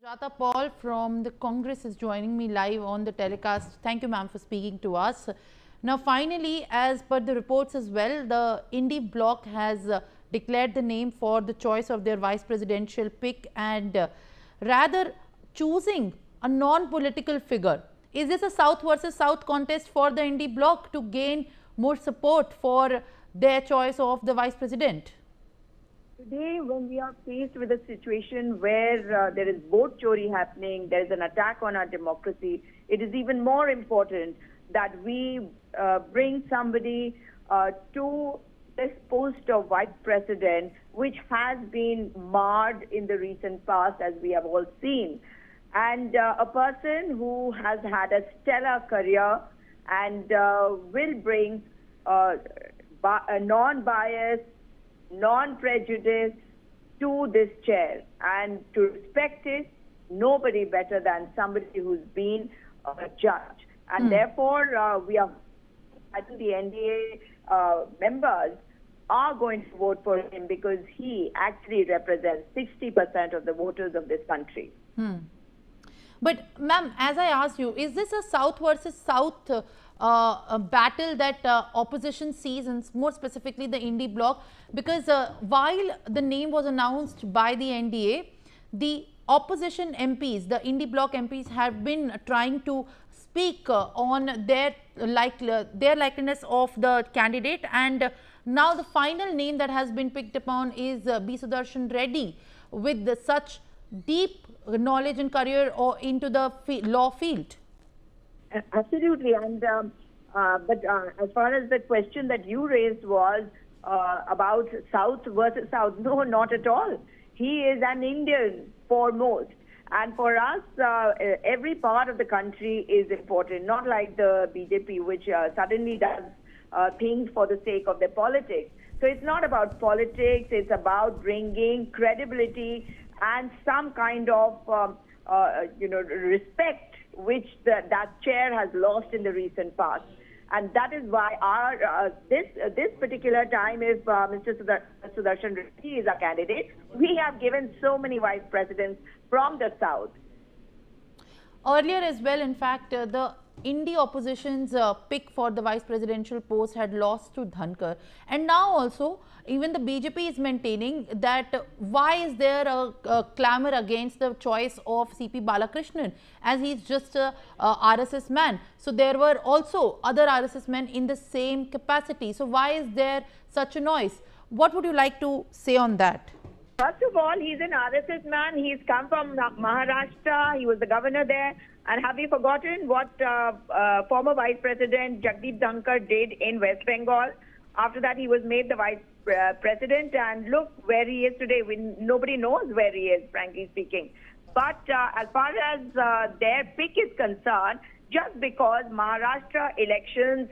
Sujata Paul from the Congress is joining me live on the telecast. Thank you, ma'am, for speaking to us. Now, finally, as per the reports as well, the Indy bloc has declared the name for the choice of their vice presidential pick and rather choosing a non-political figure. Is this a South versus South contest for the Indy bloc to gain more support for their choice of the vice president? Today, when we are faced with a situation where there is vote chori happening, there is an attack on our democracy, it is even more important that we bring somebody to this post of vice president, which has been marred in the recent past, as we have all seen. And a person who has had a stellar career and will bring a non-biased, non-prejudice to this chair, and to respect it, nobody better than somebody who's been a judge. And therefore, I think the NDA members are going to vote for him because he actually represents 60% of the voters of this country. But ma'am, as I asked you, is this a South versus South a battle that opposition sees, and more specifically the Indy bloc? Because while the name was announced by the NDA, the opposition MPs, the Indy bloc MPs, have been trying to speak on their likeliness of the candidate, and now the final name that has been picked upon is Shri Sudershan Reddy, with such deep knowledge and career or into the law field. Absolutely, and but as far as the question that you raised was about South versus South, no, not at all. He is an Indian foremost, and for us, every part of the country is important. Not like the BJP, which suddenly does things for the sake of their politics. So it's not about politics; it's about bringing credibility and some kind of respect, which that chair has lost in the recent past. And that is why our this particular time, if Mr. Sudershan Reddy is a candidate, we have given so many vice presidents from the South. Earlier as well, in fact, the Indy opposition's pick for the vice presidential post had lost to Dhankar, and now also even the BJP is maintaining that why is there a clamour against the choice of CP Balakrishnan, as he's just a RSS man. So there were also other RSS men in the same capacity. So why is there such a noise? What would you like to say on that? First of all, he's an RSS man. He's come from Maharashtra. He was the governor there. And have you forgotten what former Vice President Jagdeep Dhankar did in West Bengal? After that, he was made the Vice President, and look where he is today. Nobody knows where he is, frankly speaking. But as far as their pick is concerned, just because Maharashtra elections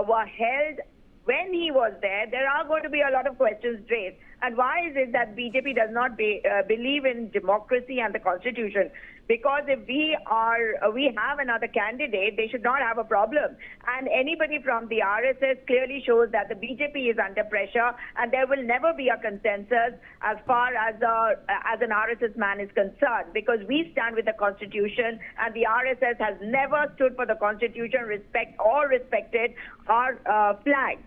were held when he was there, there are going to be a lot of questions raised. And why is it that BJP does not believe in democracy and the constitution? Because if we have another candidate, they should not have a problem. And anybody from the RSS clearly shows that the BJP is under pressure, and there will never be a consensus as far as an RSS man is concerned, because we stand with the constitution, and the RSS has never stood for the constitution, respected our flag.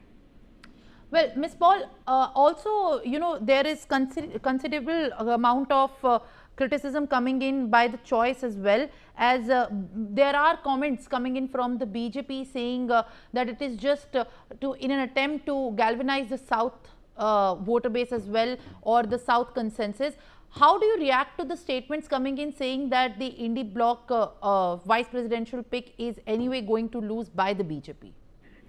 Well, Ms. Paul, also, there is considerable amount of criticism coming in by the choice as well, as there are comments coming in from the BJP saying that it is just in an attempt to galvanize the South voter base as well, or the South consensus. How do you react to the statements coming in saying that the Indy bloc vice presidential pick is anyway going to lose by the BJP?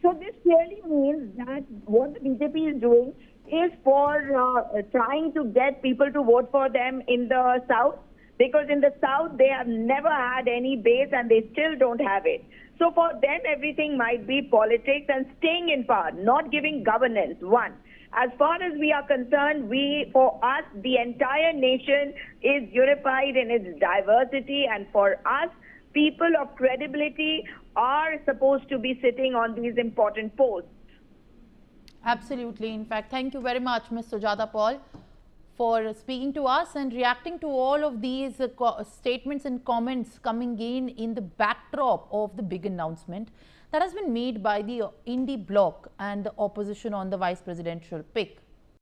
So this clearly means that what the BJP is doing is for trying to get people to vote for them in the South, because in the South they have never had any base and they still don't have it. So for them everything might be politics and staying in power, not giving governance. One. As far as we are concerned, for us, the entire nation is unified in its diversity, and for us, people of credibility are supposed to be sitting on these important posts. Absolutely. In fact, thank you very much, Ms. Sujata Paul, for speaking to us and reacting to all of these statements and comments coming in the backdrop of the big announcement that has been made by the indie bloc and the opposition on the vice presidential pick.